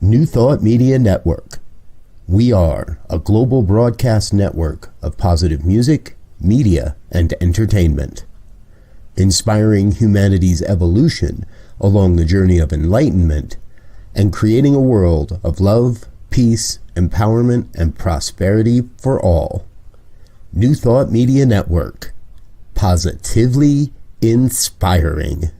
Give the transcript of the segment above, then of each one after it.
New Thought Media Network. We are a global broadcast network of positive music, media, and entertainment, inspiring humanity's evolution along the journey of enlightenment and creating a world of love, peace, empowerment, and prosperity for all. New Thought Media Network. Positively inspiring.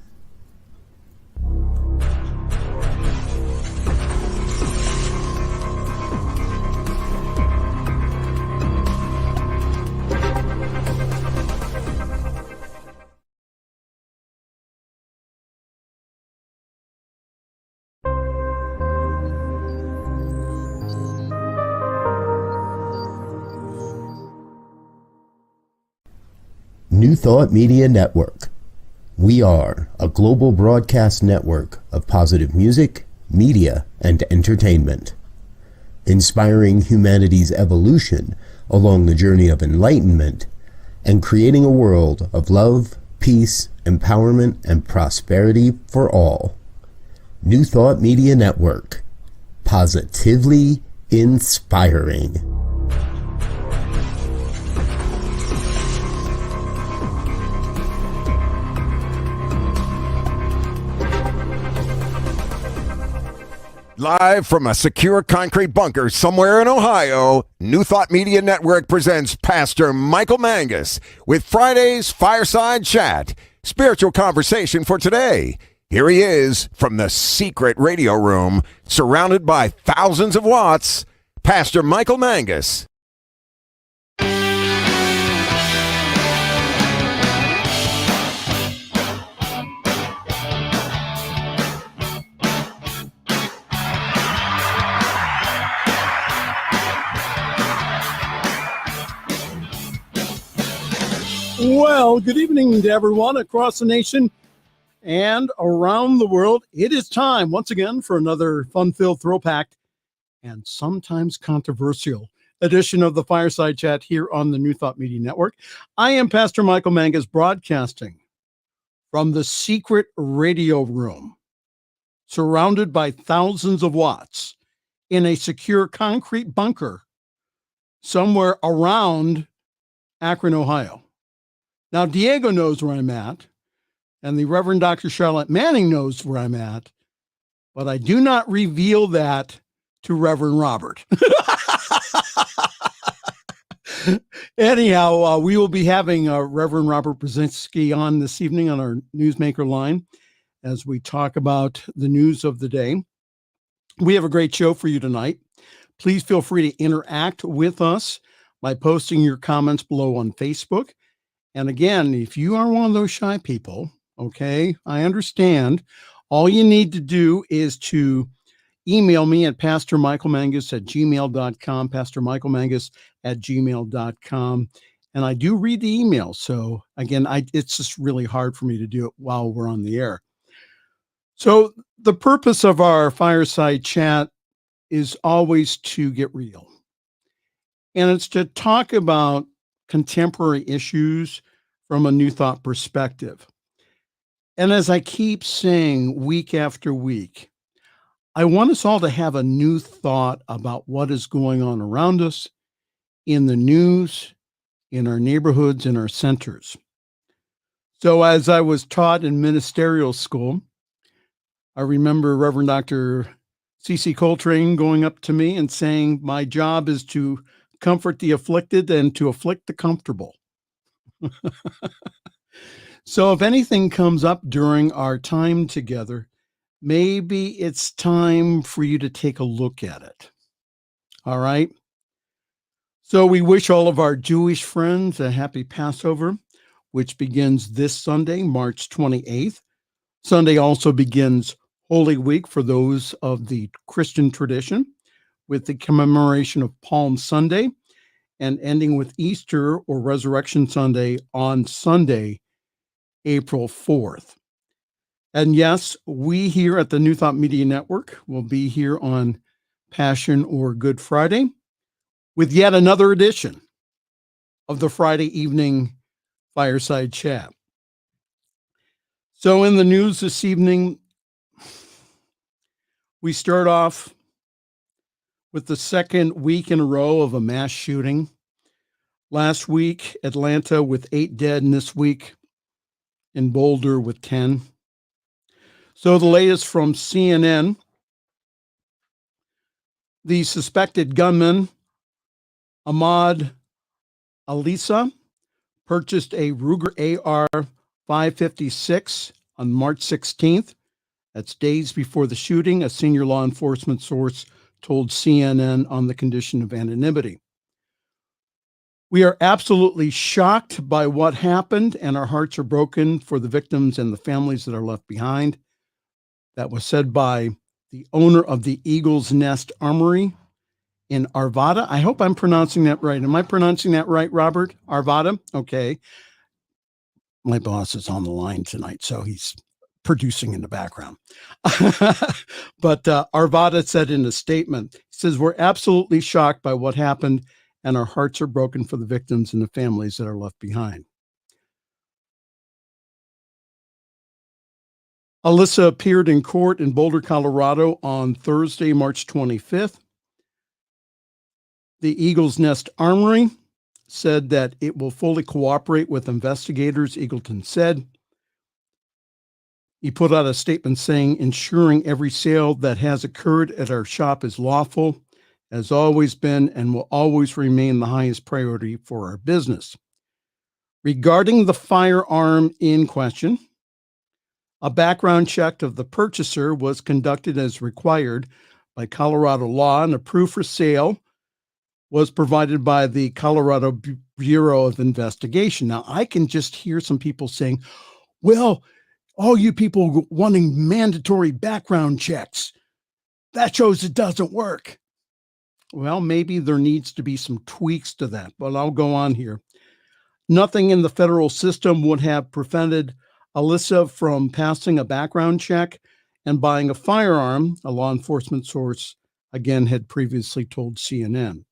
New Thought Media Network. We are a global broadcast network of positive music, media, and entertainment, inspiring humanity's evolution along the journey of enlightenment and creating a world of love, peace, empowerment, and prosperity for all. New Thought Media Network. Positively inspiring. Live from a secure concrete bunker somewhere in Ohio, New Thought Media Network presents Pastor Michael Mangus with Friday's Fireside Chat, spiritual conversation for today. Here he is from the secret radio room, surrounded by thousands of watts, Pastor Michael Mangus. Well, good evening to everyone across the nation and around the world. It is time once again for another fun-filled, thrill-packed, and sometimes controversial edition of the Fireside Chat here on the New Thought Media Network. I am Pastor Michael Mangus, broadcasting from the secret radio room, surrounded by thousands of watts in a secure concrete bunker somewhere around Akron, Ohio. Now, Diego knows where I'm at, and the Reverend Dr. Charlotte Manning knows where I'm at, but I do not reveal that to Reverend Robert. Anyhow, we will be having Reverend Robert Brzezinski on this evening on our Newsmaker line as we talk about the news of the day. We have a great show for you tonight. Please feel free to interact with us by posting your comments below on Facebook. And again, if you are one of those shy people, okay, I understand. All you need to do is to email me at pastormichaelmangus@gmail.com, pastormichaelmangus@gmail.com. And I do read the emails. So again, it's just really hard for me to do it while we're on the air. So the purpose of our fireside chat is always to get real. And it's to talk about contemporary issues from a New Thought perspective. And as I keep saying week after week, I want us all to have a new thought about what is going on around us in the news, in our neighborhoods, in our centers. So as I was taught in ministerial school, I remember Reverend Dr. C.C. Coltrane going up to me and saying, my job is to comfort the afflicted and to afflict the comfortable. So if anything comes up during our time together, maybe it's time for you to take a look at it. All right. So we wish all of our Jewish friends a happy Passover, which begins this Sunday, March 28th. Sunday also begins Holy Week for those of the Christian tradition, with the commemoration of Palm Sunday, and ending with Easter or Resurrection Sunday on Sunday, April 4th. And yes, we here at the New Thought Media Network will be here on Passion or Good Friday with yet another edition of the Friday evening Fireside Chat. So in the news this evening, we start off with the second week in a row of a mass shooting. Last week, Atlanta with 8 dead, and this week in Boulder with 10. So the latest from CNN, the suspected gunman, Ahmad Alissa, purchased a Ruger AR-556 on March 16th. That's days before the shooting, a senior law enforcement source told CNN on the condition of anonymity. We are absolutely shocked by what happened, and our hearts are broken for the victims and the families that are left behind. That was said by the owner of the Eagle's Nest Armory in Arvada. I hope I'm pronouncing that right. Am I pronouncing that right, Robert? Arvada? Okay. My boss is on the line tonight, so he's producing in the background. But Arvada said in a statement, he says, "We're absolutely shocked by what happened, and our hearts are broken for the victims and the families that are left behind." Alissa appeared in court in Boulder, Colorado on Thursday, March 25th. The Eagle's Nest Armory said that it will fully cooperate with investigators, Eagleton said. He put out a statement saying, "Ensuring every sale that has occurred at our shop is lawful, has always been, and will always remain the highest priority for our business." Regarding the firearm in question, a background check of the purchaser was conducted as required by Colorado law, and a proof for sale was provided by the Colorado Bureau of Investigation. Now, I can just hear some people saying, well, all you people wanting mandatory background checks, that shows it doesn't work. Well, maybe there needs to be some tweaks to that, but I'll go on here. Nothing in the federal system would have prevented Alissa from passing a background check and buying a firearm, a law enforcement source again had previously told CNN.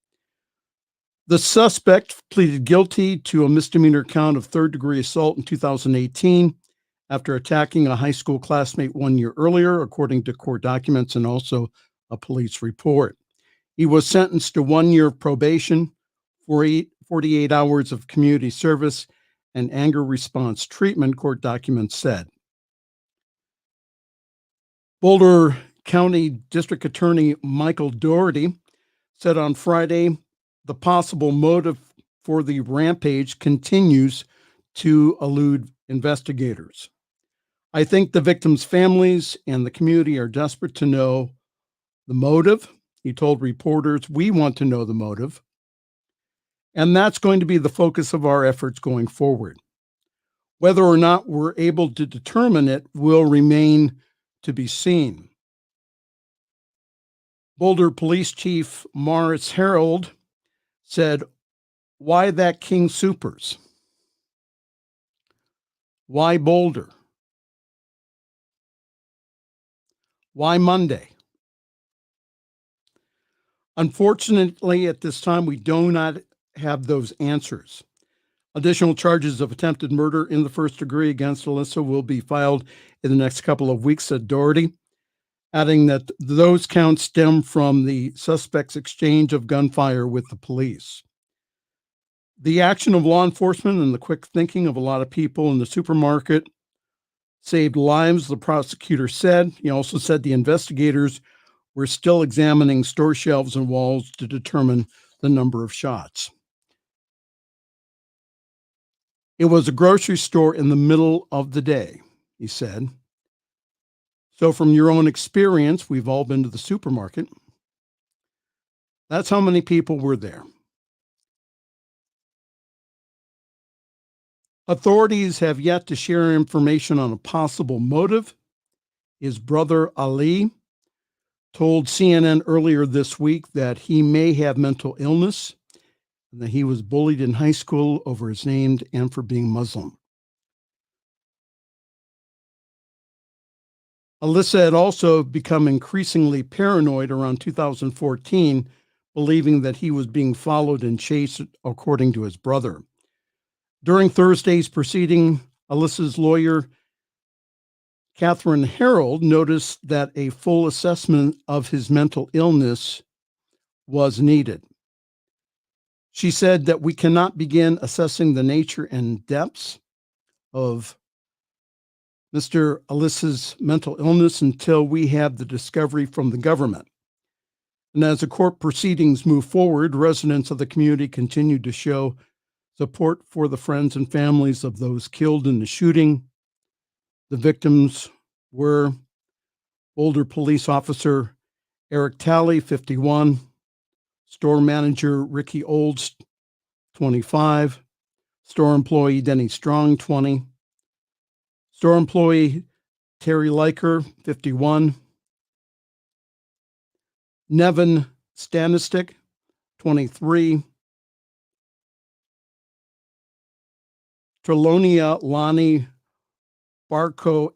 The suspect pleaded guilty to a misdemeanor count of third-degree assault in 2018 after attacking a high school classmate 1 year earlier, according to court documents and also a police report. He was sentenced to 1 year of probation, 48 hours of community service, and anger response treatment, court documents said. Boulder County District Attorney Michael Doherty said on Friday the possible motive for the rampage continues to elude investigators. "I think the victims' families and the community are desperate to know the motive," he told reporters. "We want to know the motive, and that's going to be the focus of our efforts going forward. Whether or not we're able to determine it will remain to be seen." Boulder Police Chief Morris Harold said, "Why that King Soopers? Why Boulder? Why Monday?" Unfortunately, at this time, we do not have those answers. Additional charges of attempted murder in the first degree against Alissa will be filed in the next couple of weeks, said Doherty, adding that those counts stem from the suspect's exchange of gunfire with the police. The action of law enforcement and the quick thinking of a lot of people in the supermarket saved lives, the prosecutor said. He also said the investigators were still examining store shelves and walls to determine the number of shots. "It was a grocery store in the middle of the day," he said. "So from your own experience, we've all been to the supermarket. That's how many people were there." Authorities have yet to share information on a possible motive. His brother Ali told CNN earlier this week that he may have mental illness and that he was bullied in high school over his name and for being Muslim. Alissa had also become increasingly paranoid around 2014, believing that he was being followed and chased, according to his brother. During Thursday's proceeding, Alissa's lawyer, Catherine Harold, noticed that a full assessment of his mental illness was needed. She said that we cannot begin assessing the nature and depths of Mr. Alyssa's mental illness until we have the discovery from the government. And as the court proceedings move forward, residents of the community continue to show support for the friends and families of those killed in the shooting. The victims were Boulder police officer Eric Talley, 51, store manager Ricky Olds, 25, store employee Denny Strong, 20, store employee Terry Liker, 51, Nevin Stanistic, 23, Trelonia Lonnie Barco,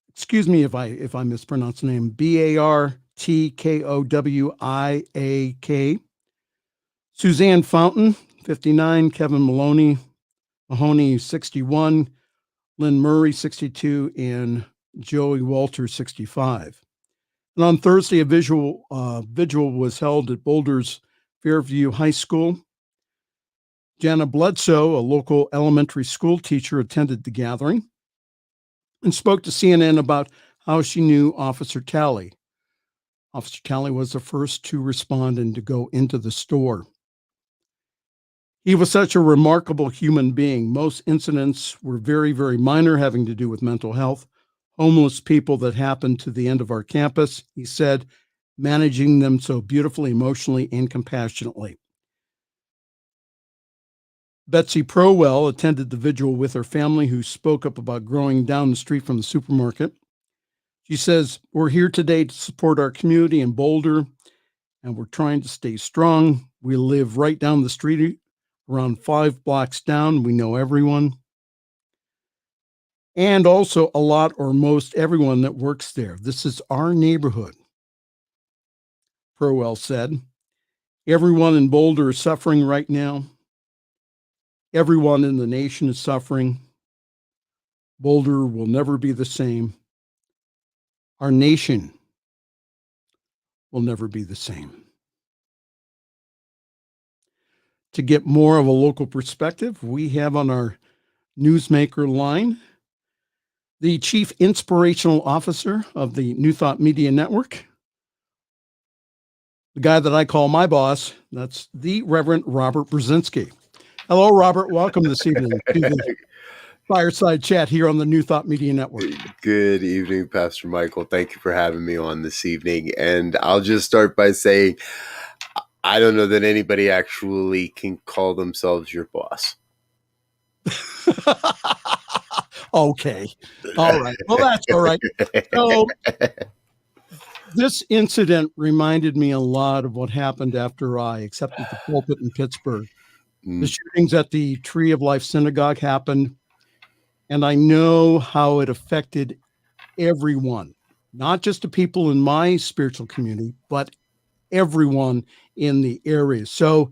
excuse me if I mispronounce the name, Bartkowiak, Suzanne Fountain, 59, Kevin Mahoney, 61, Lynn Murray, 62, and Joey Walter, 65. And on Thursday, a vigil was held at Boulder's Fairview High School. Jana Bledsoe, a local elementary school teacher, attended the gathering and spoke to CNN about how she knew Officer Talley. Officer Talley was the first to respond and to go into the store. He was such a remarkable human being. Most incidents were very, very minor, having to do with mental health. Homeless people that happened to the end of our campus, he said, managing them so beautifully, emotionally, and compassionately. Betsy Prowell attended the vigil with her family, who spoke up about growing down the street from the supermarket. She says, we're here today to support our community in Boulder, and we're trying to stay strong. We live right down the street, around 5 blocks down. We know everyone. And also a lot or most everyone that works there. This is our neighborhood, Prowell said. Everyone in Boulder is suffering right now. Everyone in the nation is suffering. Boulder will never be the same. Our nation will never be the same. To get more of a local perspective, we have on our newsmaker line the Chief Inspirational Officer of the New Thought Media Network, the guy that I call my boss. That's the Reverend Robert Brzezinski. Hello, Robert. Welcome this evening to the Fireside Chat here on the New Thought Media Network. Good evening, Pastor Michael. Thank you for having me on this evening. And I'll just start by saying, I don't know that anybody actually can call themselves your boss. Okay. All right. Well, that's all right. So this incident reminded me a lot of what happened after I accepted the pulpit in Pittsburgh. The shootings at the Tree of Life Synagogue happened, and I know how it affected everyone, not just the people in my spiritual community, but everyone in the area. So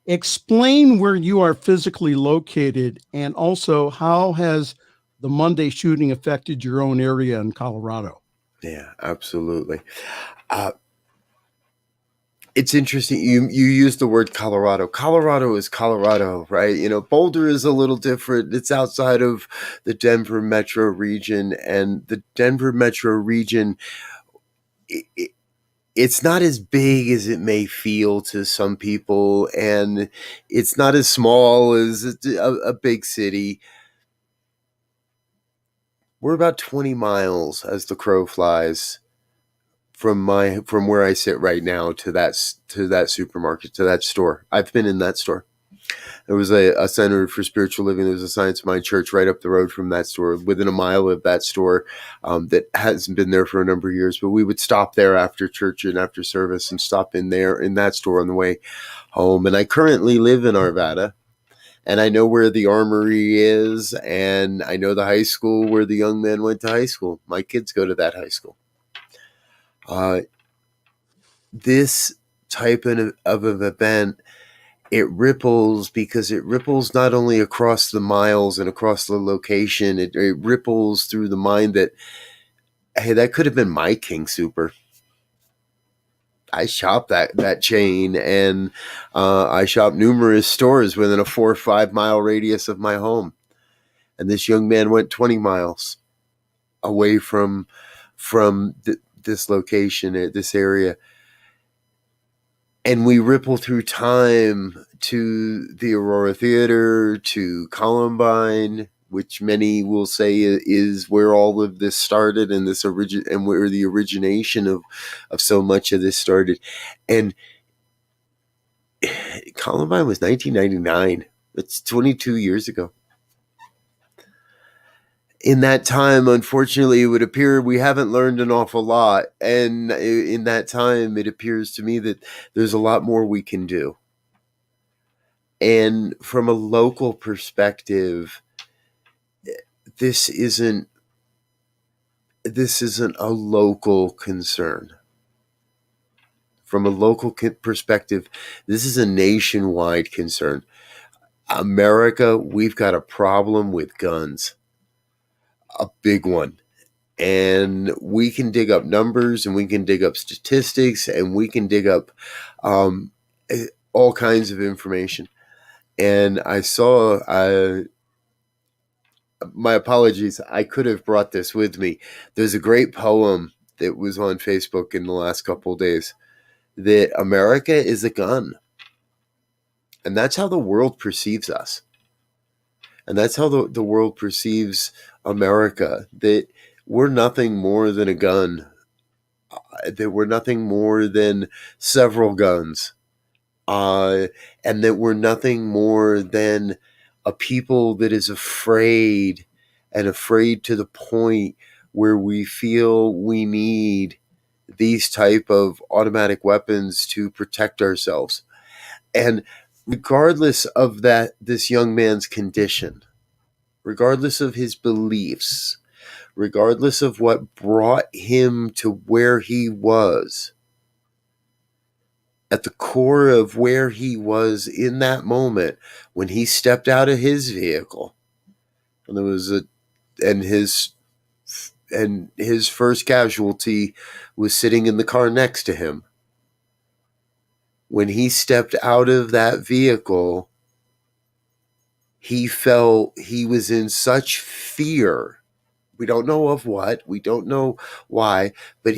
explain where you are physically located, and also how has the Monday shooting affected your own area in Colorado? Yeah, absolutely. It's interesting. You use the word Colorado. Colorado is Colorado, right? You know, Boulder is a little different. It's outside of the Denver metro region, and the Denver metro region, it's not as big as it may feel to some people, and it's not as small as a big city. We're about 20 miles as the crow flies from where I sit right now to that supermarket, to that store. I've been in that store. There was a Center for Spiritual Living. There was a Science Mind Church right up the road from that store, within a mile of that store, that hasn't been there for a number of years. But we would stop there after church and after service and stop in there in that store on the way home. And I currently live in Arvada, and I know where the Armory is, and I know the high school where the young men went to high school. My kids go to that high school. This type of an event, it ripples, because it ripples not only across the miles and across the location, it ripples through the mind that, hey, that could have been my King Super. I shop that chain, and I shop numerous stores within a 4 or 5 mile radius of my home. And this young man went 20 miles away from this location, this area. And we ripple through time to the Aurora Theater, to Columbine, which many will say is where all of this started, and and where the origination of so much of this started. And Columbine was 1999. It's 22 years ago. In that time, unfortunately, it would appear we haven't learned an awful lot. And in that time, it appears to me that there's a lot more we can do. And from a local perspective, this isn't a local concern. From a local perspective, this is a nationwide concern. America, we've got a problem with guns. A big one. And we can dig up numbers, and we can dig up statistics, and we can dig up all kinds of information. And I saw, my apologies, I could have brought this with me. There's a great poem that was on Facebook in the last couple of days, that America is a gun. And that's how the world perceives us. And that's how the world perceives America, that we're nothing more than a gun, that we're nothing more than several guns, and that we're nothing more than a people that is afraid, and afraid to the point where we feel we need these type of automatic weapons to protect ourselves. And regardless of this young man's condition, regardless of his beliefs, regardless of what brought him to where he was, at the core of where he was in that moment, when he stepped out of his vehicle, and his first casualty was sitting in the car next to him. When he stepped out of that vehicle, he felt he was in such fear. We don't know of what, we don't know why, but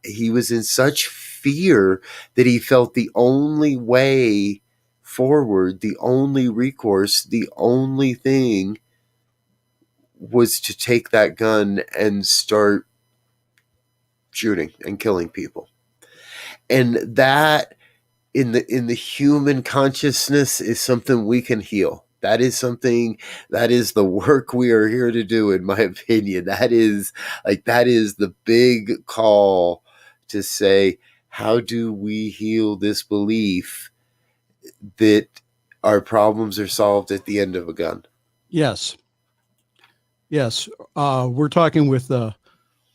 he was in such fear that he felt the only way forward, the only recourse, the only thing was to take that gun and start shooting and killing people. And that in the human consciousness is something we can heal. That is the work we are here to do, in my opinion. That is the big call to say, how do we heal this belief that our problems are solved at the end of a gun? Yes. We're talking with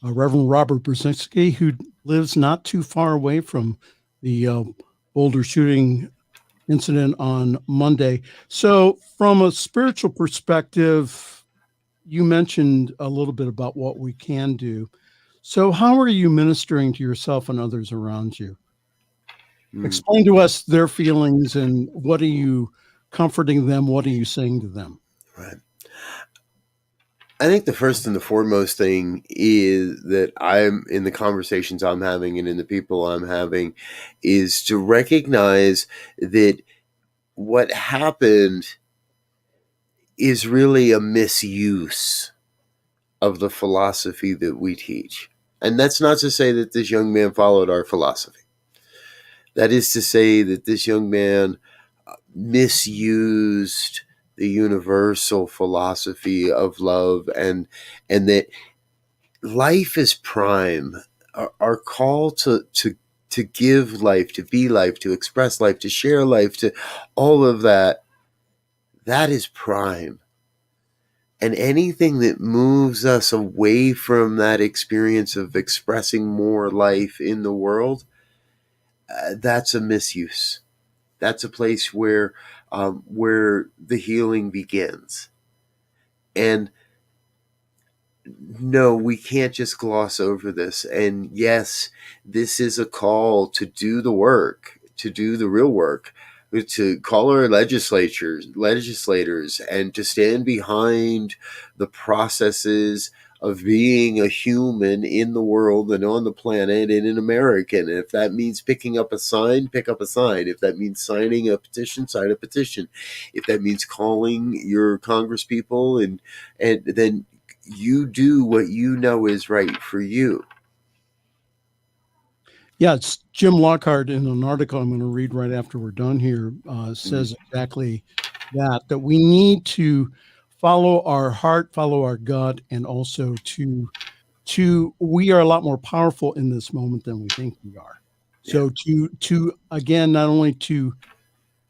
Reverend Robert Brzezinski, who lives not too far away from the Boulder shooting incident on Monday. So from a spiritual perspective, you mentioned a little bit about what we can do. So how are you ministering to yourself and others around you? Explain to us their feelings, and what are you comforting them? What are you saying to them? Right. I think the first and the foremost thing is that I'm in the conversations I'm having and in the people I'm having is to recognize that what happened is really a misuse of the philosophy that we teach. And that's not to say that this young man followed our philosophy. That is to say that this young man misused the universal philosophy of love, and that life is prime. Our call to give life, to be life, to express life, to share life, to all of that is prime. And anything that moves us away from that experience of expressing more life in the world, that's a misuse. That's a place where the healing begins. And no, we can't just gloss over this. And yes, this is a call to do the work, to do the real work, to call our legislators, and to stand behind the processes of being a human in the world and on the planet and an American. And if that means picking up a sign, pick up a sign. If that means signing a petition, sign a petition. If that means calling your congresspeople, and then you do what you know is right for you. Yeah, it's Jim Lockhart in an article I'm going to read right after we're done here says exactly that we need to follow our heart, follow our gut, and also to we are a lot more powerful in this moment than we think we are. So to again, not only to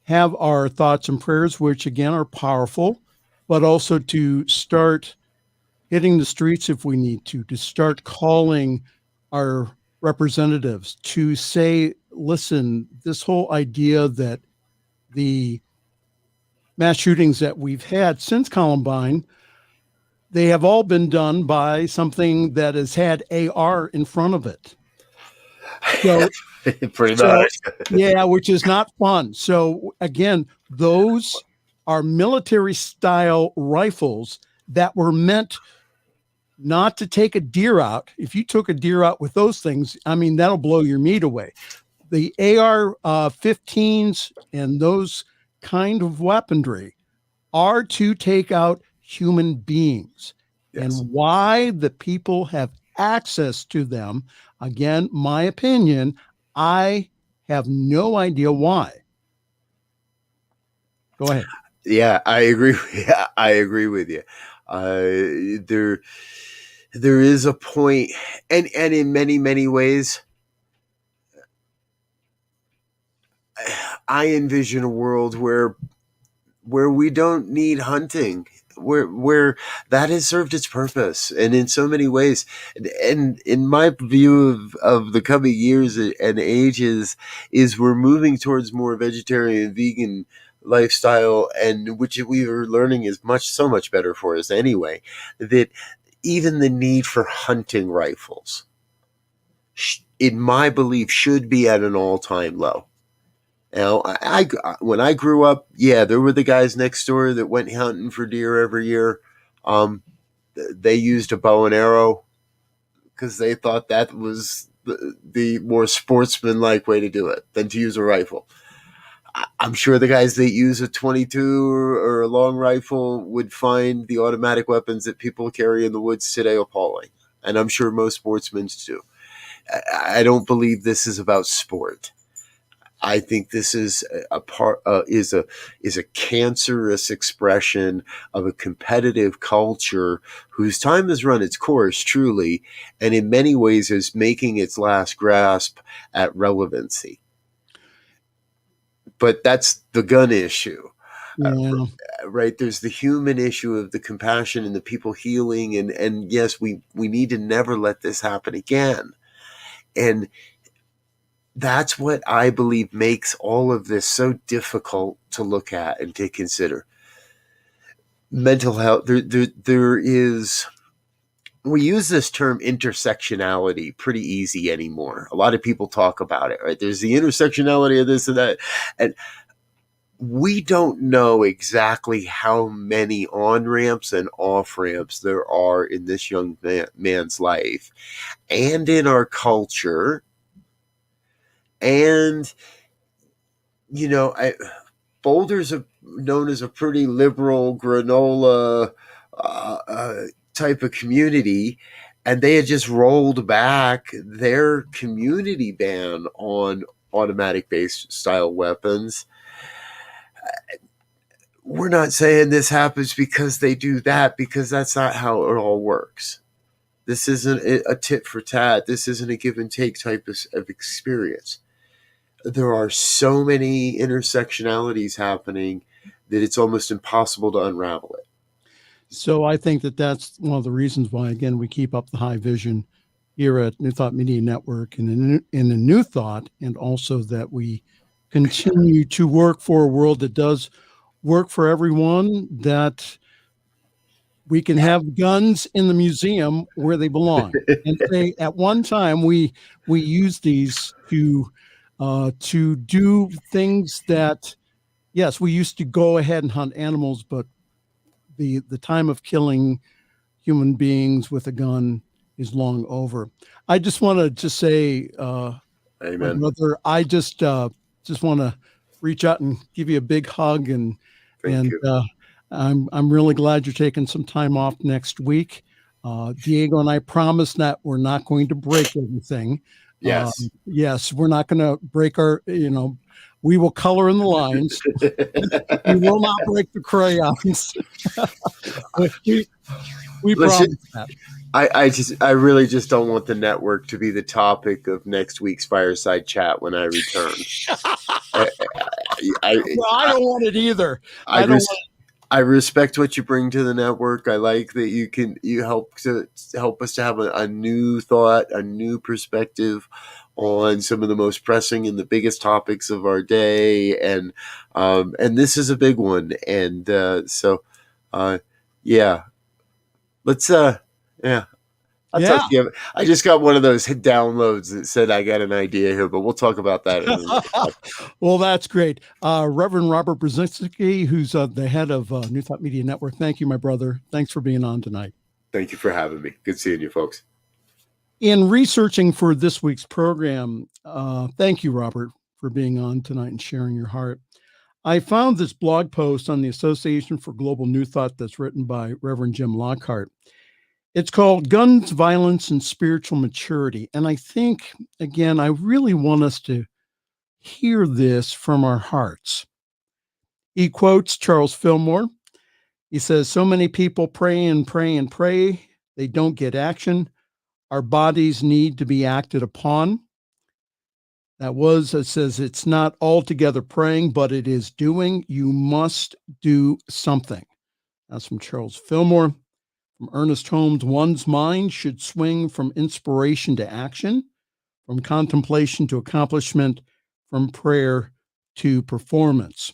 have our thoughts and prayers, which again are powerful, but also to start hitting the streets if we need to start calling our representatives to say, listen, this whole idea that the mass shootings that we've had since Columbine, they have all been done by something that has had AR in front of it. So, pretty much. Yeah, which is not fun. So again, those are military style rifles that were meant not to take a deer out. If you took a deer out with those things, I mean, that'll blow your meat away. The AR-15s and those kind of weaponry are to take out human beings. Yes. And why the people have access to them, again, my opinion, I have no idea why. Go ahead. Yeah, I agree. Yeah, I agree with you. There is a point, and in many ways, I envision a world where we don't need hunting, where that has served its purpose, and in so many ways. And in my view of the coming years and ages, is we're moving towards more vegetarian, vegan lifestyle, and which we are learning is so much better for us anyway, that even the need for hunting rifles, in my belief, should be at an all-time low. Now, when I grew up, yeah, there were the guys next door that went hunting for deer every year. They used a bow and arrow because they thought that was the more sportsman-like way to do it than to use a rifle. I'm sure the guys that use a 22 or a long rifle would find the automatic weapons that people carry in the woods today appalling. And I'm sure most sportsmen do. I don't believe this is about sport. I think this is is a cancerous expression of a competitive culture whose time has run its course, truly, and in many ways is making its last grasp at relevancy. But that's the gun issue. Yeah. Right? There's the human issue of the compassion and the people healing, and yes, we need to never let this happen again. And that's what I believe makes all of this so difficult to look at and to consider. Mental health, there is, we use this term intersectionality pretty easy anymore. A lot of people talk about it, right? There's the intersectionality of this and that. And we don't know exactly how many on-ramps and off-ramps there are in this young man's life and in our culture. And, you know, Boulder's known as a pretty liberal granola type of community, and they had just rolled back their community ban on automatic-based style weapons. We're not saying this happens because they do that, because that's not how it all works. This isn't a tit for tat. This isn't a give and take type of experience. There are so many intersectionalities happening that it's almost impossible to unravel it. So I think that that's one of the reasons why, again, we keep up the high vision here at New Thought Media Network and in the New Thought, and also that we continue to work for a world that does work for everyone, that we can have guns in the museum where they belong. And say at one time we used these to do things that, yes, we used to go ahead and hunt animals, but the time of killing human beings with a gun is long over. I just wanted to say, my Amen. brother, I just want to reach out and give you a big hug, and Thank you. I'm really glad you're taking some time off next week. Diego and I promise that we're not going to break everything. Yes. Yes, we're not going to break our, we will color in the lines. We will not break the crayons. we Listen, promise that. I really just don't want the network to be the topic of next week's Fireside Chat when I return. I don't want it either. I respect what you bring to the network. I like that you help us to have a new thought, a new perspective on some of the most pressing and the biggest topics of our day, and this is a big one. And yeah, let's I'll talk to you. I just got one of those downloads that said I got an idea here, but we'll talk about that in a minute. Well, that's great. Reverend Robert Brzezinski, who's the head of New Thought Media Network. Thank you, my brother. Thanks for being on tonight. Thank you for having me. Good seeing you, folks. In researching for this week's program, thank you, Robert, for being on tonight and sharing your heart. I found this blog post on the Association for Global New Thought that's written by Reverend Jim Lockhart. It's called Guns, Violence, and Spiritual Maturity. And I think, again, I really want us to hear this from our hearts. He quotes Charles Fillmore. He says, so many people pray and pray and pray. They don't get action. Our bodies need to be acted upon. It says, it's not altogether praying, but it is doing. You must do something. That's from Charles Fillmore. From Ernest Holmes, one's mind should swing from inspiration to action, from contemplation to accomplishment, from prayer to performance.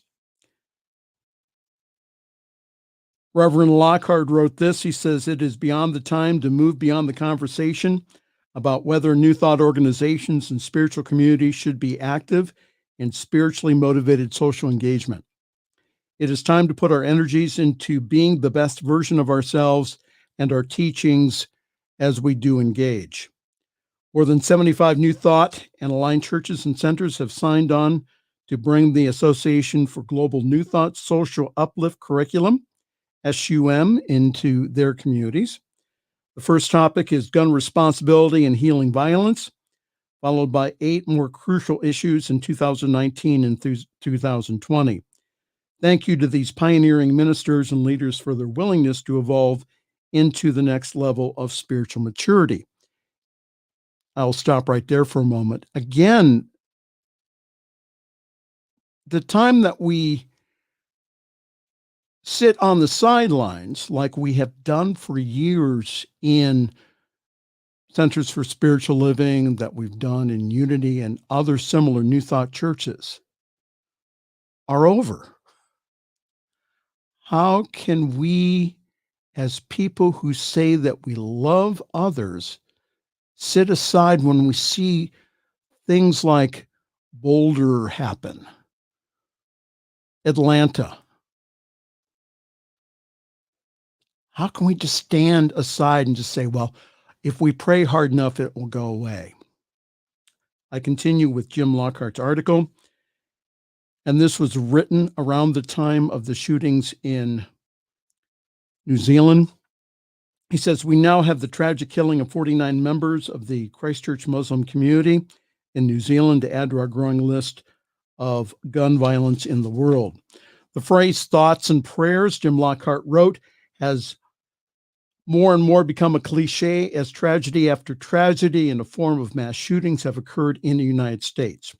Reverend Lockhart wrote this. He says, it is beyond the time to move beyond the conversation about whether New Thought organizations and spiritual communities should be active in spiritually motivated social engagement. It is time to put our energies into being the best version of ourselves and our teachings as we do engage. More than 75 New Thought and aligned churches and centers have signed on to bring the Association for Global New Thought Social Uplift Curriculum, SUM, into their communities. The first topic is gun responsibility and healing violence, followed by 8 more crucial issues in 2019 and 2020. Thank you to these pioneering ministers and leaders for their willingness to evolve into the next level of spiritual maturity. I'll stop right there for a moment. Again, the time that we sit on the sidelines, like we have done for years in Centers for Spiritual Living, that we've done in Unity and other similar New Thought churches, are over. How can we, as people who say that we love others, sit aside when we see things like Boulder happen, Atlanta? How can we just stand aside and just say, well, if we pray hard enough, it will go away? I continue with Jim Lockhart's article, and this was written around the time of the shootings in New Zealand. He says, we now have the tragic killing of 49 members of the Christchurch Muslim community in New Zealand to add to our growing list of gun violence in the world. The phrase thoughts and prayers, Jim Lockhart wrote, has more and more become a cliche as tragedy after tragedy in the form of mass shootings have occurred in the United States.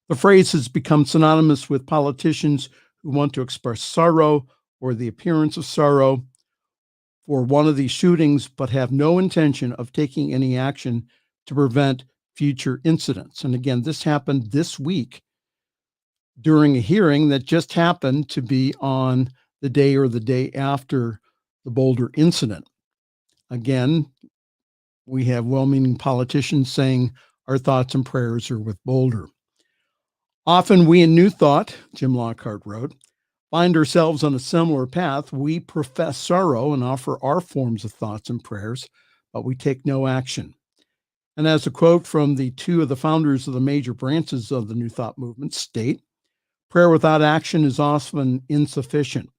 The phrase has become synonymous with politicians who want to express sorrow or the appearance of sorrow for one of these shootings, but have no intention of taking any action to prevent future incidents. And again, this happened this week during a hearing that just happened to be on the day or the day after the Boulder incident. Again, we have well-meaning politicians saying our thoughts and prayers are with Boulder. Often we in New Thought, Jim Lockhart wrote, find ourselves on a similar path. We profess sorrow and offer our forms of thoughts and prayers, but we take no action. And as a quote from the two of the founders of the major branches of the New Thought movement state, prayer without action is often insufficient.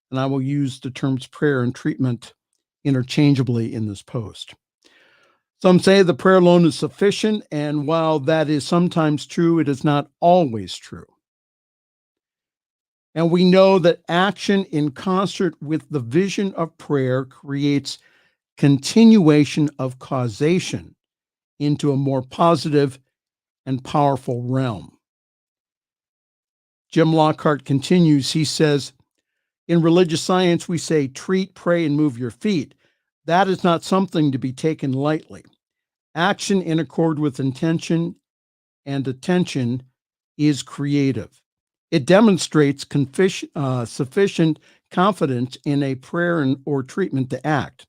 And I will use the terms prayer and treatment interchangeably in this post. Some say the prayer alone is sufficient, and while that is sometimes true, it is not always true. And we know that action in concert with the vision of prayer creates continuation of causation into a more positive and powerful realm. Jim Lockhart continues, he says, in religious science, we say treat, pray, and move your feet. That is not something to be taken lightly. Action in accord with intention and attention is creative. It demonstrates sufficient confidence in a prayer or treatment to act.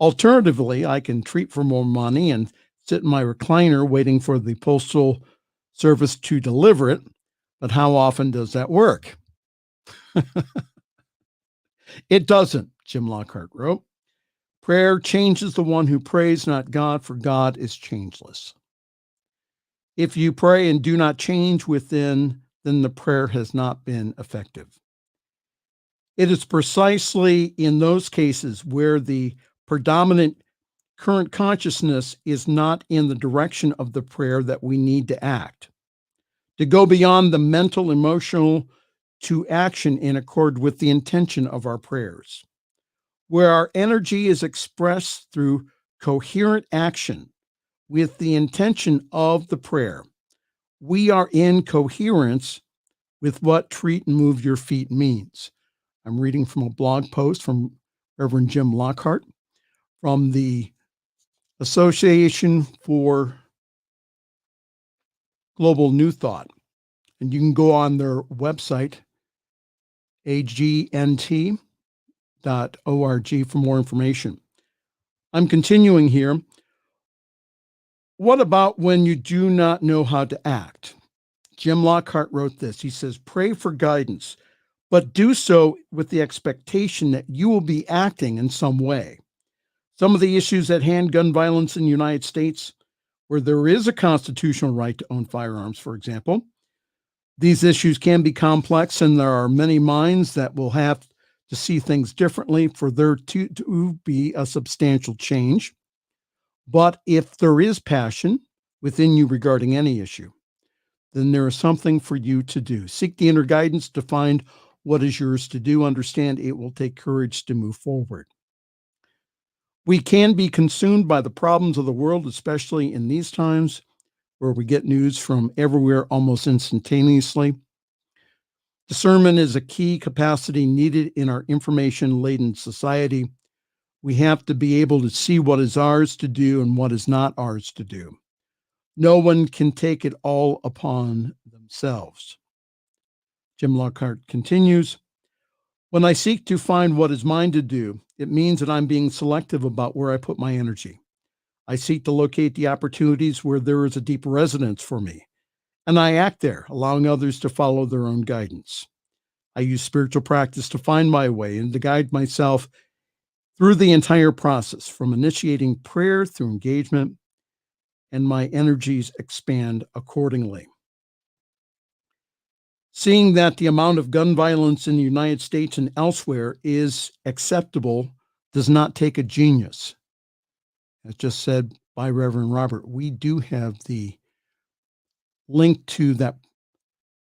Alternatively, I can treat for more money and sit in my recliner waiting for the Postal Service to deliver it. But how often does that work? It doesn't, Jim Lockhart wrote. Prayer changes the one who prays, not God, for God is changeless. If you pray and do not change within, then the prayer has not been effective. It is precisely in those cases where the predominant current consciousness is not in the direction of the prayer that we need to act. To go beyond the mental, emotional, to action in accord with the intention of our prayers. Where our energy is expressed through coherent action with the intention of the prayer, we are in coherence with what treat and move your feet means. I'm reading from a blog post from Reverend Jim Lockhart from the Association for Global New Thought. And you can go on their website, agnt.org, for more information. I'm continuing here. What about when you do not know how to act? Jim Lockhart wrote this. He says, pray for guidance, but do so with the expectation that you will be acting in some way. Some of the issues at hand, gun violence in the United States, where there is a constitutional right to own firearms, for example, these issues can be complex, and there are many minds that will have to see things differently for there to be a substantial change. But if there is passion within you regarding any issue, then there is something for you to do. Seek the inner guidance to find what is yours to do. Understand it will take courage to move forward. We can be consumed by the problems of the world, especially in these times where we get news from everywhere almost instantaneously. Discernment is a key capacity needed in our information-laden society. We have to be able to see what is ours to do and what is not ours to do. No one can take it all upon themselves. Jim Lockhart continues, when I seek to find what is mine to do, it means that I'm being selective about where I put my energy. I seek to locate the opportunities where there is a deep resonance for me, and I act there, allowing others to follow their own guidance. I use spiritual practice to find my way and to guide myself through the entire process, from initiating prayer through engagement, and my energies expand accordingly. Seeing that the amount of gun violence in the United States and elsewhere is acceptable does not take a genius. As just said by Reverend Robert, we do have the link to that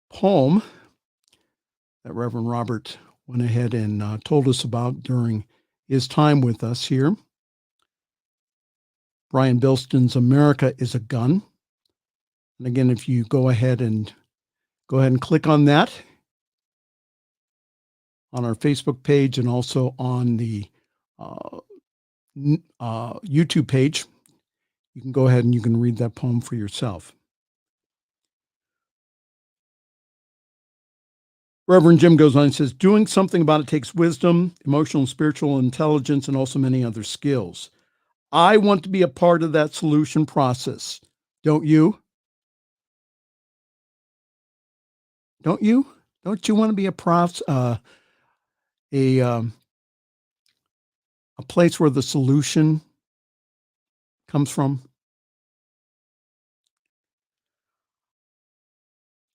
poem that Reverend Robert went ahead and told us about during his time with us here. Brian Bilston's America is a Gun. And again, if you go ahead and click on that on our Facebook page and also on the YouTube page, you can go ahead and you can read that poem for yourself. Reverend Jim goes on and says, doing something about it takes wisdom, emotional and spiritual intelligence, and also many other skills. I want to be a part of that solution process. Don't you? Don't you? Don't you want to be a place where the solution comes from?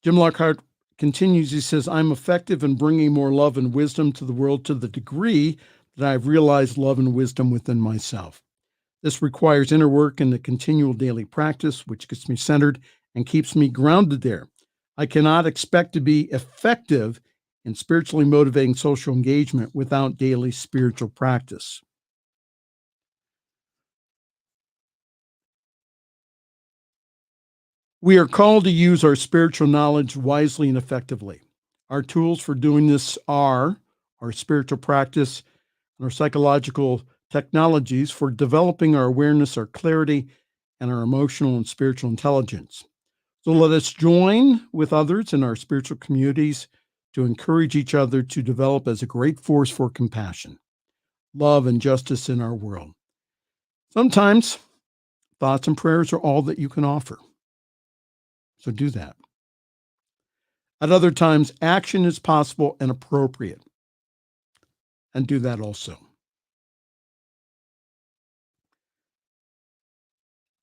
Jim Lockhart continues. He says, I'm effective in bringing more love and wisdom to the world to the degree that I've realized love and wisdom within myself. This requires inner work and a continual daily practice, which gets me centered and keeps me grounded there. I cannot expect to be effective in spiritually motivating social engagement without daily spiritual practice. We are called to use our spiritual knowledge wisely and effectively. Our tools for doing this are our spiritual practice and our psychological technologies for developing our awareness, our clarity, and our emotional and spiritual intelligence. So let us join with others in our spiritual communities to encourage each other to develop as a great force for compassion, love, and justice in our world. Sometimes thoughts and prayers are all that you can offer. So do that. At other times, action is possible and appropriate. And do that also.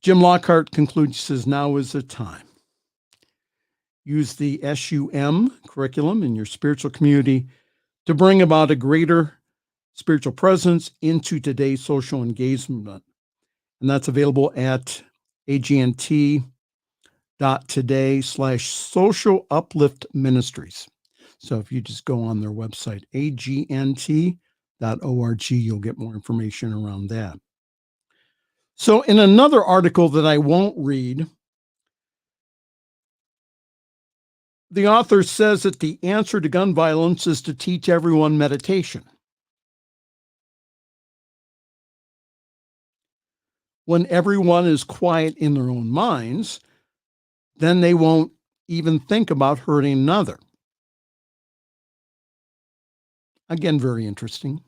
Jim Lockhart concludes, says, now is the time. Use the SUM curriculum in your spiritual community to bring about a greater spiritual presence into today's social engagement. And that's available at agnt.today/social uplift ministries. So if you just go on their website, agnt.org, you'll get more information around that. So in another article that I won't read, the author says that the answer to gun violence is to teach everyone meditation. When everyone is quiet in their own minds, then they won't even think about hurting another. Again, very interesting.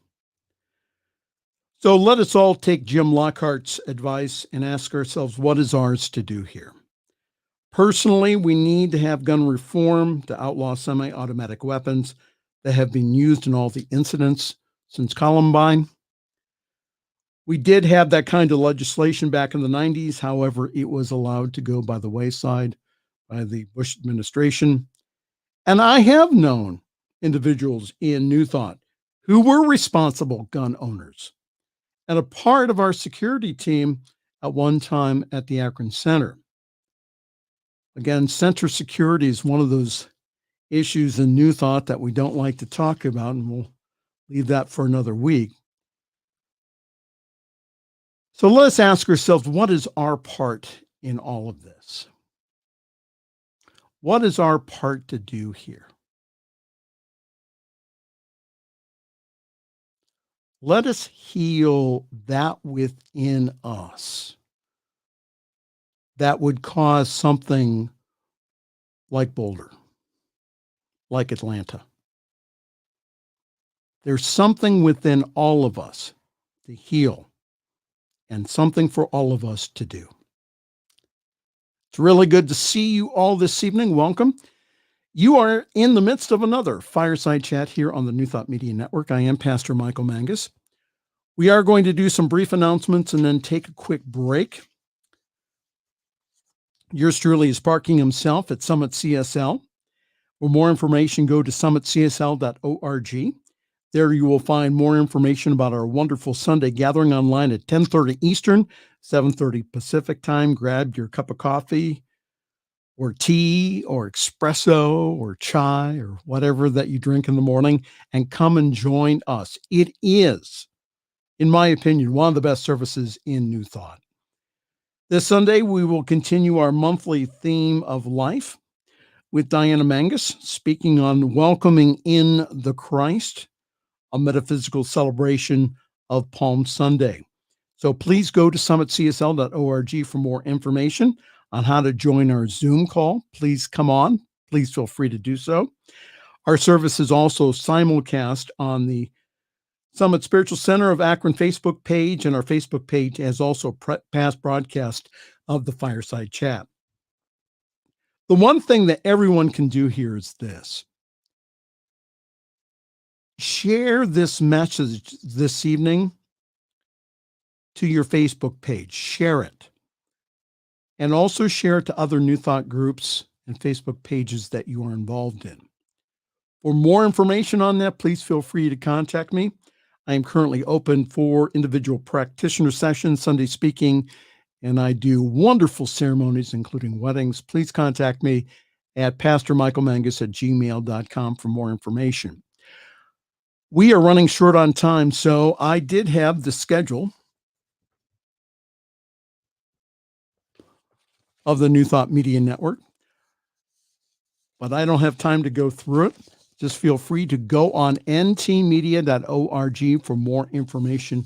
So let us all take Jim Lockhart's advice and ask ourselves, what is ours to do here? Personally, we need to have gun reform to outlaw semi-automatic weapons that have been used in all the incidents since Columbine. We did have that kind of legislation back in the 90s. However, it was allowed to go by the wayside by the Bush administration. And I have known individuals in New Thought who were responsible gun owners and a part of our security team at one time at the Akron Center. Again, center security is one of those issues in New Thought that we don't like to talk about, and we'll leave that for another week. So let us ask ourselves, what is our part in all of this? What is our part to do here? Let us heal that within us that would cause something like Boulder, like Atlanta. There's something within all of us to heal and something for all of us to do. It's really good to see you all this evening. Welcome. You are in the midst of another Fireside Chat here on the New Thought Media Network. I am Pastor Michael Mangus. We are going to do some brief announcements and then take a quick break. Yours truly is parking himself at Summit CSL. For more information, go to summitcsl.org. There you will find more information about our wonderful Sunday gathering online at 10:30 Eastern, 7:30 Pacific time. Grab your cup of coffee or tea or espresso or chai or whatever that you drink in the morning and come and join us. It is, in my opinion, one of the best services in New Thought. This Sunday, we will continue our monthly theme of life with Diana Mangus speaking on welcoming in the Christ, a metaphysical celebration of Palm Sunday. So please go to summitcsl.org for more information on how to join our Zoom call. Please come on. Please feel free to do so. Our service is also simulcast on the Summit Spiritual Center of Akron Facebook page, and our Facebook page has also past broadcast of the Fireside Chat. The one thing that everyone can do here is this. Share this message this evening to your Facebook page. Share it. And also share it to other New Thought groups and Facebook pages that you are involved in. For more information on that, please feel free to contact me. I am currently open for individual practitioner sessions, Sunday speaking, and I do wonderful ceremonies, including weddings. Please contact me at pastormichaelmangus@gmail.com for more information. We are running short on time, so I did have the schedule of the New Thought Media Network, but I don't have time to go through it. Just feel free to go on ntmedia.org for more information.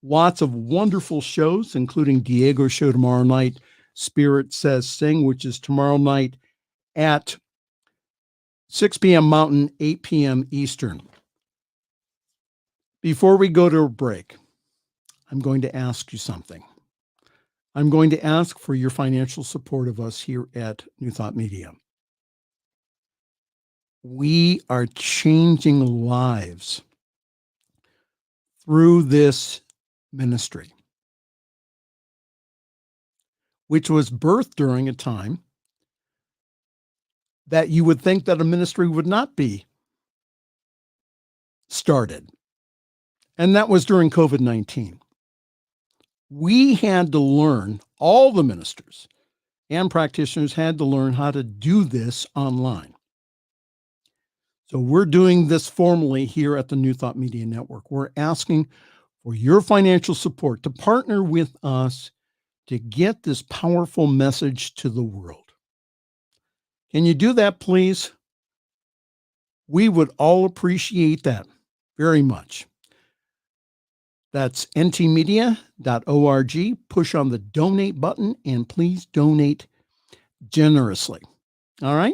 Lots of wonderful shows, including Diego's show tomorrow night, Spirit Says Sing, which is tomorrow night at 6 p.m. Mountain, 8 p.m. Eastern. Before we go to a break, I'm going to ask you something. I'm going to ask for your financial support of us here at New Thought Media. We are changing lives through this ministry, which was birthed during a time that you would think that a ministry would not be started. And that was during COVID-19. We had to learn, all the ministers and practitioners had to learn how to do this online. So we're doing this formally here at the New Thought Media Network. We're asking for your financial support to partner with us to get this powerful message to the world. Can you do that, please? We would all appreciate that very much. That's ntmedia.org. Push on the donate button and please donate generously. All right?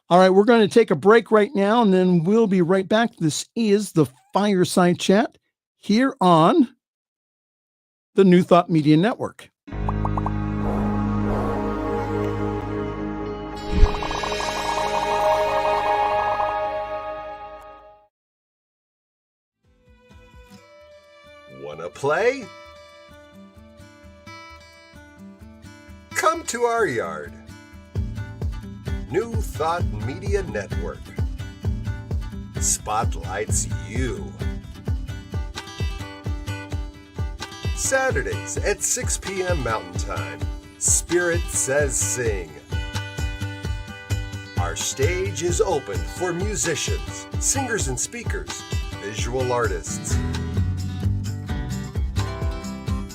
All right, we're going to take a break right now and then we'll be right back. This is the Fireside Chat here on the New Thought Media Network. Wanna play? Come to our yard. New Thought Media Network spotlights you. Saturdays at 6 p.m. Mountain Time, Spirit Says Sing. Our stage is open for musicians, singers and speakers, visual artists.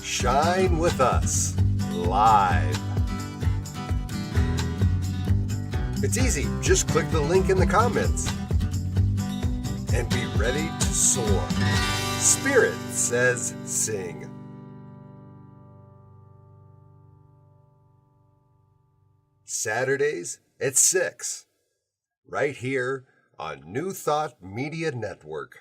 Shine with us, live. It's easy, just click the link in the comments and be ready to soar. Spirit Says Sing. Saturdays at 6, right here on New Thought Media Network.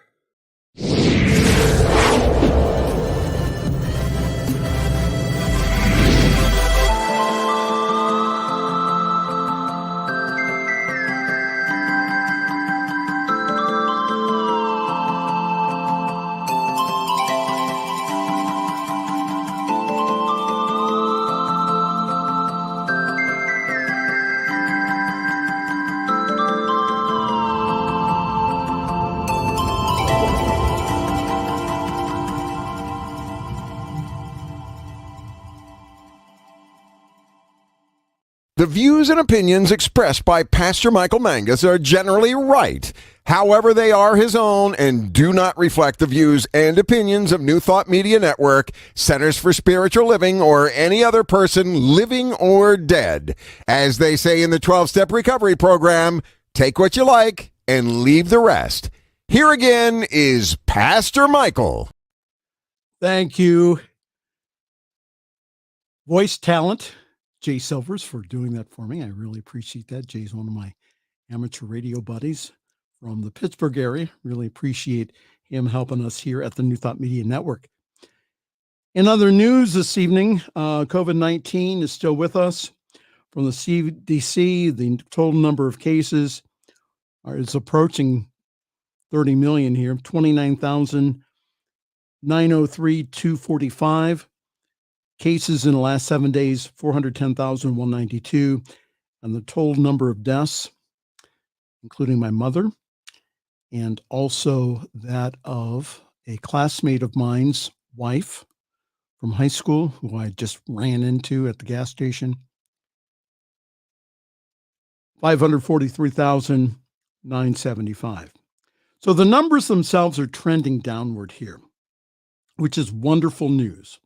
The views and opinions expressed by Pastor Michael Mangus are generally right. However, they are his own and do not reflect the views and opinions of New Thought Media Network, Centers for Spiritual Living, or any other person living or dead. As they say in the 12-Step Recovery Program, take what you like and leave the rest. Here again is Pastor Michael. Thank you. Voice talent. Jay Silvers for doing that for me. I really appreciate that. Jay's one of my amateur radio buddies from the Pittsburgh area. Really appreciate him helping us here at the New Thought Media Network. In other news this evening, COVID-19 is still with us. From the CDC, the total number of cases is approaching 30 million here, 29,903,245. Cases in the last 7 days, 410,192. And the total number of deaths, including my mother, and also that of a classmate of mine's wife from high school, who I just ran into at the gas station, 543,975. So the numbers themselves are trending downward here, which is wonderful news.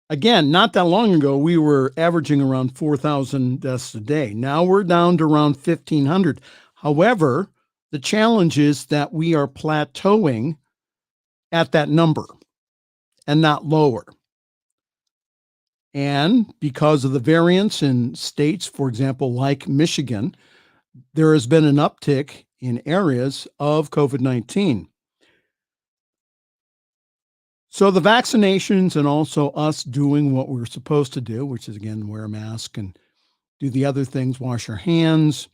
Again, not that long ago, we were averaging around 4,000 deaths a day. Now we're down to around 1,500. However, the challenge is that we are plateauing at that number and not lower. And because of the variance in states, for example, like Michigan, there has been an uptick in areas of COVID-19. So the vaccinations and also us doing what we're supposed to do, which is, again, wear a mask and do the other things, wash our hands,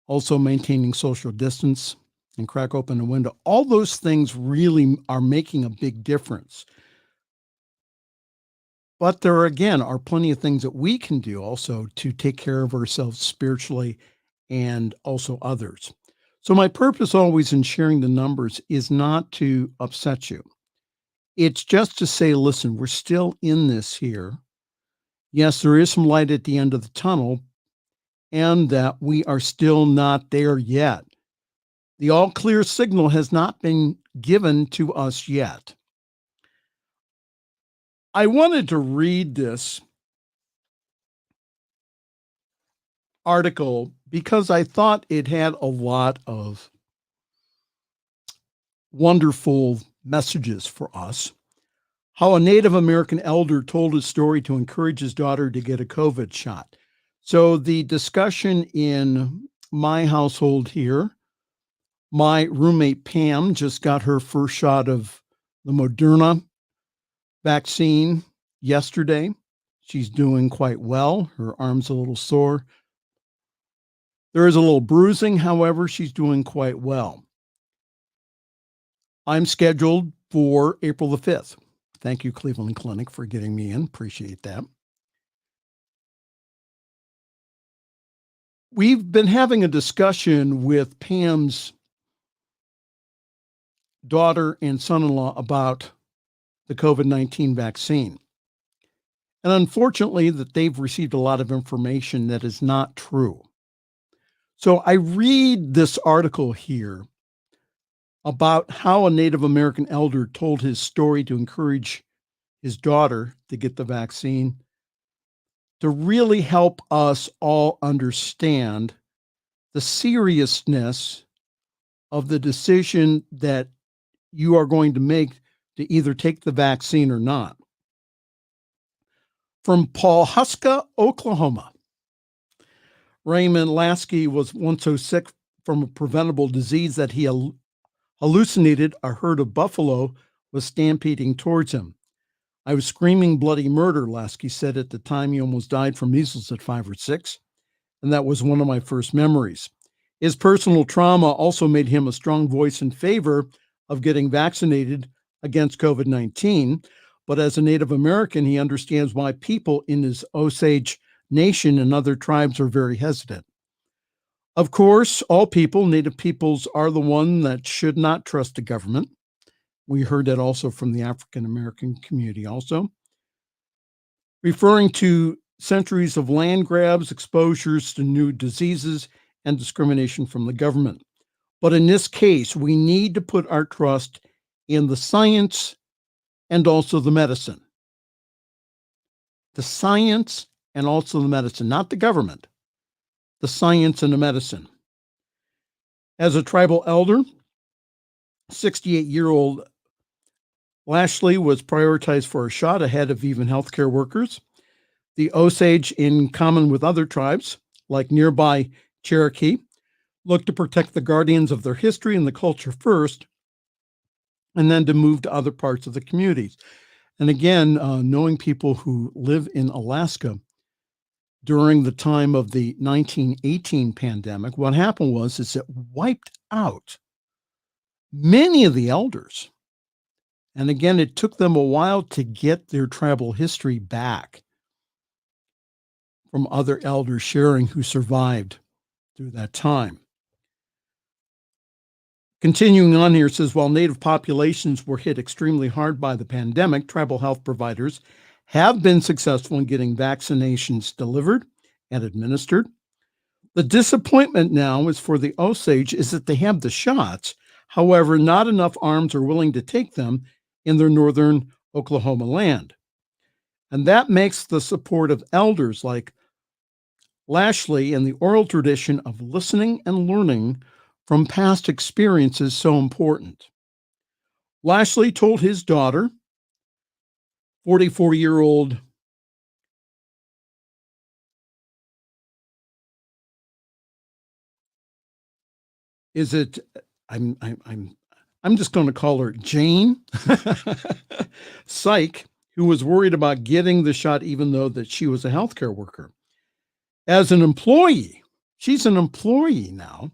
also maintaining social distance and crack open a window. All those things really are making a big difference. But there, again, are plenty of things that we can do also to take care of ourselves spiritually and also others. So my purpose always in sharing the numbers is not to upset you. It's just to say, listen, we're still in this here. Yes, there is some light at the end of the tunnel, and that we are still not there yet. The all clear signal has not been given to us yet. I wanted to read this article because I thought it had a lot of wonderful messages for us. How a Native American elder told his story to encourage his daughter to get a COVID shot. So the discussion in my household here, my roommate Pam just got her first shot of the Moderna vaccine yesterday. She's doing quite well. Her arm's a little sore. There is a little bruising, however, she's doing quite well. I'm scheduled for April the 5th. Thank you, Cleveland Clinic, for getting me in. Appreciate that. We've been having a discussion with Pam's daughter and son-in-law about the COVID-19 vaccine. And unfortunately, that they've received a lot of information that is not true. So I read this article here about how a Native American elder told his story to encourage his daughter to get the vaccine, to really help us all understand the seriousness of the decision that you are going to make to either take the vaccine or not. From Pawhuska, Oklahoma. Raymond Lasky was once so sick from a preventable disease that he hallucinated a herd of buffalo was stampeding towards him. I was screaming bloody murder, Lasky said. At the time, he almost died from measles at 5 or 6, and that was one of my first memories. His personal trauma also made him a strong voice in favor of getting vaccinated against COVID-19, but as a Native American, he understands why people in his Osage Nation and other tribes are very hesitant. Of course, all people, Native peoples, are the one that should not trust the government. We heard that also from the African American community also. Referring to centuries of land grabs, exposures to new diseases, and discrimination from the government. But in this case, we need to put our trust in the science and also the medicine. The science and also the medicine, not the government, the science and the medicine. As a tribal elder, 68-year-old Lashley was prioritized for a shot ahead of even healthcare workers. The Osage, in common with other tribes, like nearby Cherokee looked to protect the guardians of their history and the culture first, and then to move to other parts of the communities. And again, knowing people who live in Alaska during the time of the 1918 pandemic, what happened was it wiped out many of the elders. And again, it took them a while to get their tribal history back from other elders sharing who survived through that time. Continuing on here, it says, while Native populations were hit extremely hard by the pandemic, tribal health providers have been successful in getting vaccinations delivered and administered. The disappointment now is for the Osage is that they have the shots. However, not enough arms are willing to take them in their northern Oklahoma land. And that makes the support of elders like Lashley and the oral tradition of listening and learning from past experiences so important. Lashley told his daughter, 44-year-old I'm just going to call her Jane Syke, who was worried about getting the shot even though that she was a healthcare worker. As an employee, she's an employee now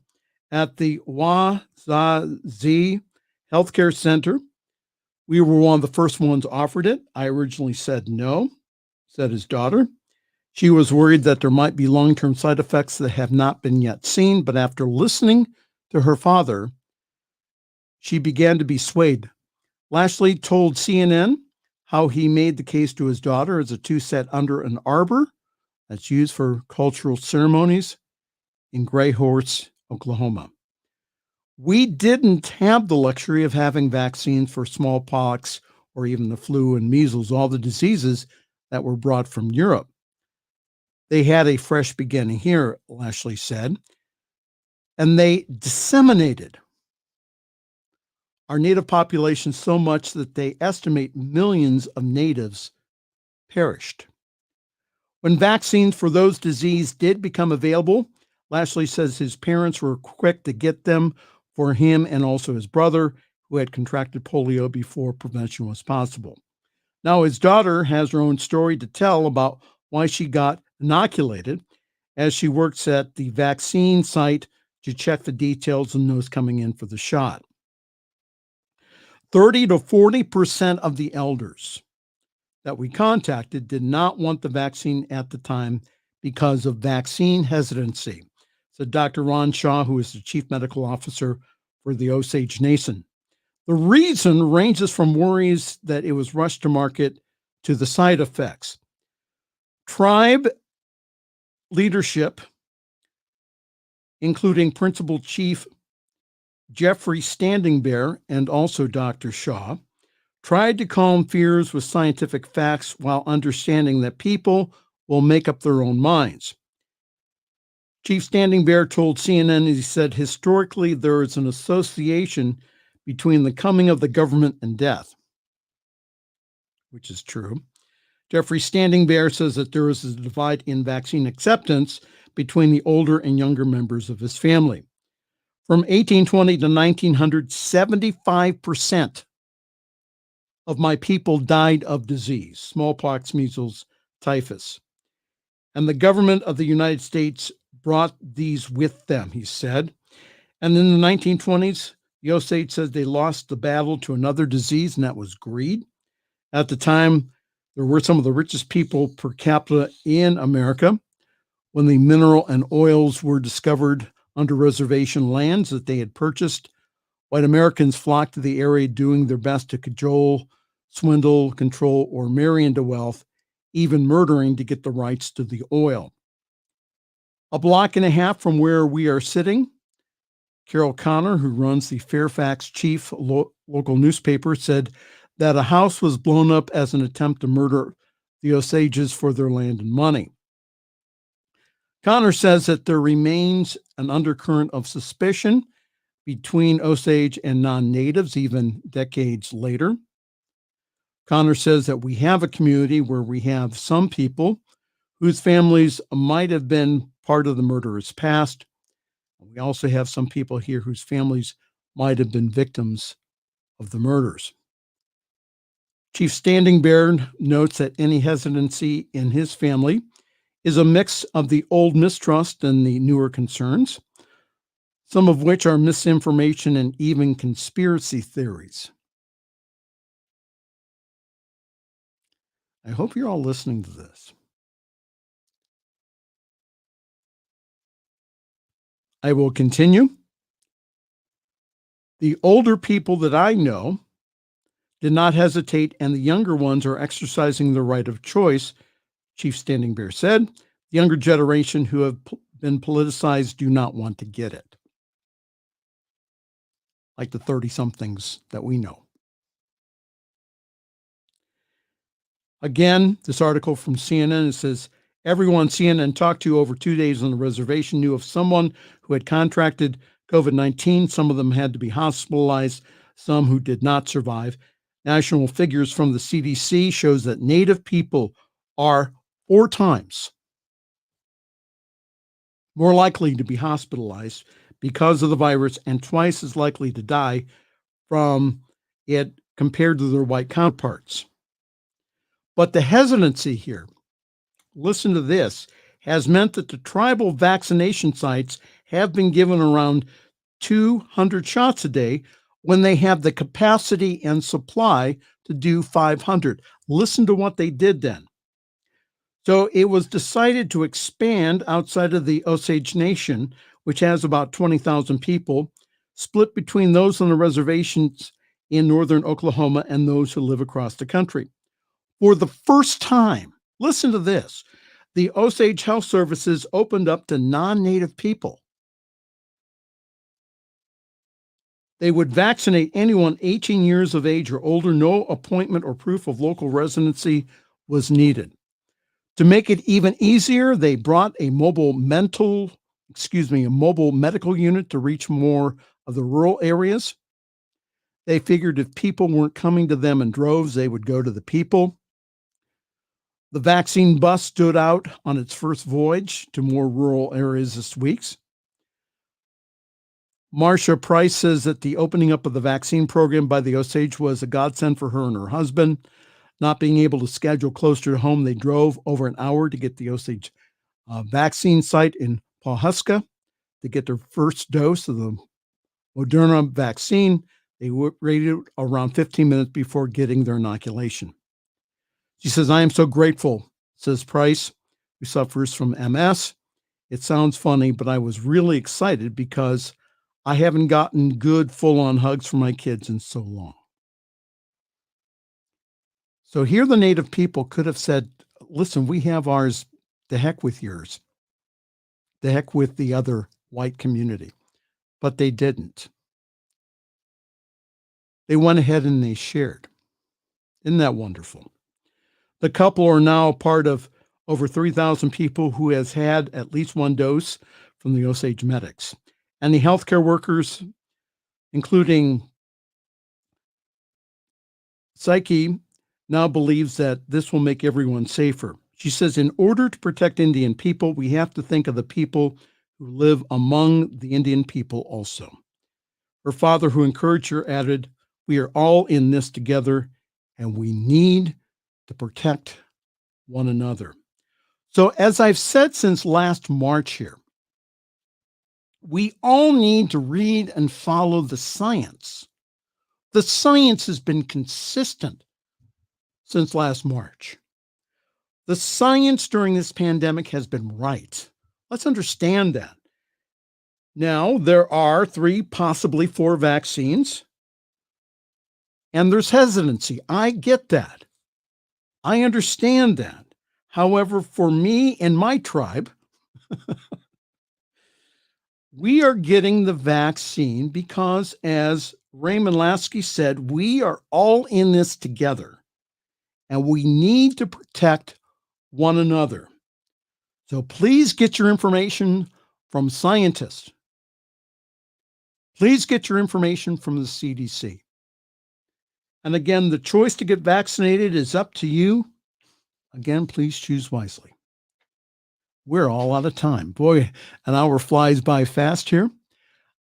at the Wazazi Healthcare Center. We were one of the first ones offered it. I originally said no, said his daughter. She was worried that there might be long-term side effects that have not been yet seen, but after listening to her father, she began to be swayed. Lashley told CNN how he made the case to his daughter as a two sat under an arbor that's used for cultural ceremonies in Gray Horse, Oklahoma. We didn't have the luxury of having vaccines for smallpox or even the flu and measles, all the diseases that were brought from Europe. They had a fresh beginning here, Lashley said, and they disseminated our native population so much that they estimate millions of natives perished. When vaccines for those diseases did become available, Lashley says his parents were quick to get them for him and also his brother, who had contracted polio before prevention was possible. Now, his daughter has her own story to tell about why she got inoculated as she works at the vaccine site to check the details and those coming in for the shot. 30 to 40% of the elders that we contacted did not want the vaccine at the time because of vaccine hesitancy, said Dr. Ron Shaw, who is the chief medical officer for the Osage Nation. The reason ranges from worries that it was rushed to market to the side effects. Tribe leadership, including Principal Chief Jeffrey Standing Bear and also Dr. Shaw, tried to calm fears with scientific facts while understanding that people will make up their own minds. Chief Standing Bear told CNN, he said, historically, there is an association between the coming of the government and death, which is true. Jeffrey Standing Bear says that there is a divide in vaccine acceptance between the older and younger members of his family. From 1820 to 1900, 75% of my people died of disease, smallpox, measles, typhus. And the government of the United States brought these with them, he said. And in the 1920s, the Osage said they lost the battle to another disease, and that was greed. At the time, there were some of the richest people per capita in America. When the mineral and oils were discovered under reservation lands that they had purchased, white Americans flocked to the area doing their best to cajole, swindle, control, or marry into wealth, even murdering to get the rights to the oil. A block and a half from where we are sitting, Carol Connor, who runs the Fairfax Chief local newspaper, said that a house was blown up as an attempt to murder the Osages for their land and money. Connor says that there remains an undercurrent of suspicion between Osage and non-natives even decades later. Connor says that we have a community where we have some people whose families might have been part of the murderer's past, We also have some people here whose families might have been victims of the murders. Chief Standing Bear notes that any hesitancy in his family is a mix of the old mistrust and the newer concerns, some of which are misinformation and even conspiracy theories. I hope you're all listening to this. I will continue. The older people that I know did not hesitate, and the younger ones are exercising their right of choice, Chief Standing Bear said. The younger generation who have been politicized do not want to get it. Like the 30-somethings that we know. Again, this article from CNN, it says, everyone CNN talked to over 2 days on the reservation knew of someone who had contracted COVID-19. Some of them had to be hospitalized, some who did not survive. National figures from the CDC shows that Native people are 4 times more likely to be hospitalized because of the virus and twice as likely to die from it compared to their white counterparts. But the hesitancy here, listen to this, has meant that the tribal vaccination sites have been given around 200 shots a day when they have the capacity and supply to do 500. Listen to what they did then. So it was decided to expand outside of the Osage Nation, which has about 20,000 people, split between those on the reservations in northern Oklahoma and those who live across the country. For the first time, listen to this, the Osage Health Services opened up to non-Native people. They would vaccinate anyone 18 years of age or older. No appointment or proof of local residency was needed. To make it even easier, they brought a mobile medical unit to reach more of the rural areas. They figured if people weren't coming to them in droves, they would go to the people. The vaccine bus stood out on its first voyage to more rural areas this week. Marcia Price says that the opening up of the vaccine program by the Osage was a godsend for her and her husband. Not being able to schedule closer to home, they drove over an hour to get the Osage vaccine site in Pawhuska to get their first dose of the Moderna vaccine. They waited around 15 minutes before getting their inoculation. She says, I am so grateful, says Price, who suffers from MS. It sounds funny, but I was really excited because I haven't gotten good full-on hugs from my kids in so long. So here the Native people could have said, listen, we have ours, the heck with yours. The heck with the other white community. But they didn't. They went ahead and they shared. Isn't that wonderful? The couple are now part of over 3,000 people who has had at least one dose from the Osage medics. And the healthcare workers, including Psyche, now believes that this will make everyone safer. She says, in order to protect Indian people, we have to think of the people who live among the Indian people also. Her father, who encouraged her, added, we are all in this together, and we need to protect one another. So as I've said since last March here, we all need to read and follow the science. The science has been consistent since last March. The science during this pandemic has been right. Let's understand that. Now, there are 3, possibly 4 vaccines, and there's hesitancy. I get that. I understand that. However, for me and my tribe, we are getting the vaccine because, as Raymond Lasky said, we are all in this together. And we need to protect one another. So please get your information from scientists. Please get your information from the CDC. And again, the choice to get vaccinated is up to you. Again, please choose wisely. we're all out of time. Boy, an hour flies by fast here.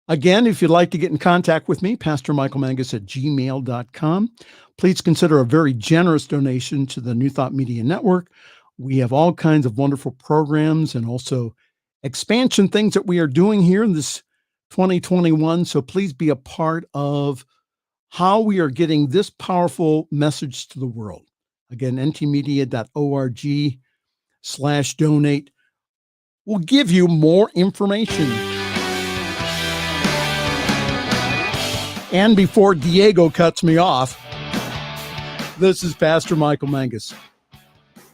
Again, if you'd like to get in contact with me, pastormichaelmangus@gmail.com. Please consider a very generous donation to the New Thought Media Network. We have all kinds of wonderful programs and also expansion things that we are doing here in this 2021. So please be a part of how we are getting this powerful message to the world. Again, ntmedia.org/donate will give you more information. And before Diego cuts me off, this is Pastor Michael Mangus.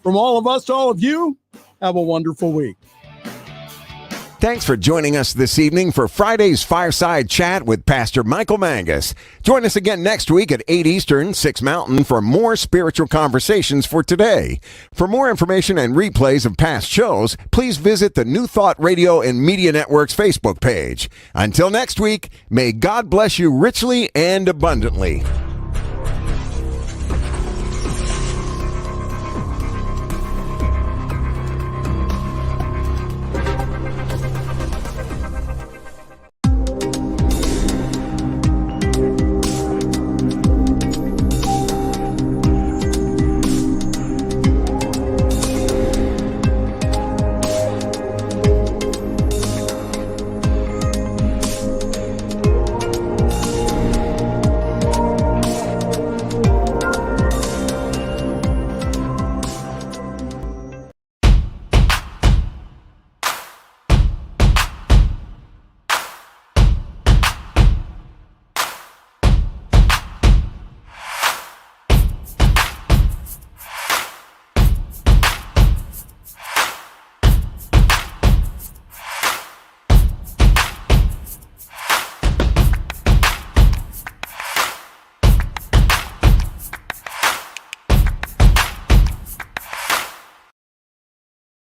From all of us to all of you, have a wonderful week. Thanks for joining us this evening for Friday's Fireside Chat with Pastor Michael Mangus. Join us again next week at 8 Eastern, 6 Mountain for more spiritual conversations for today. For more information and replays of past shows, please visit the New Thought Radio and Media Network's Facebook page. Until next week, may God bless you richly and abundantly.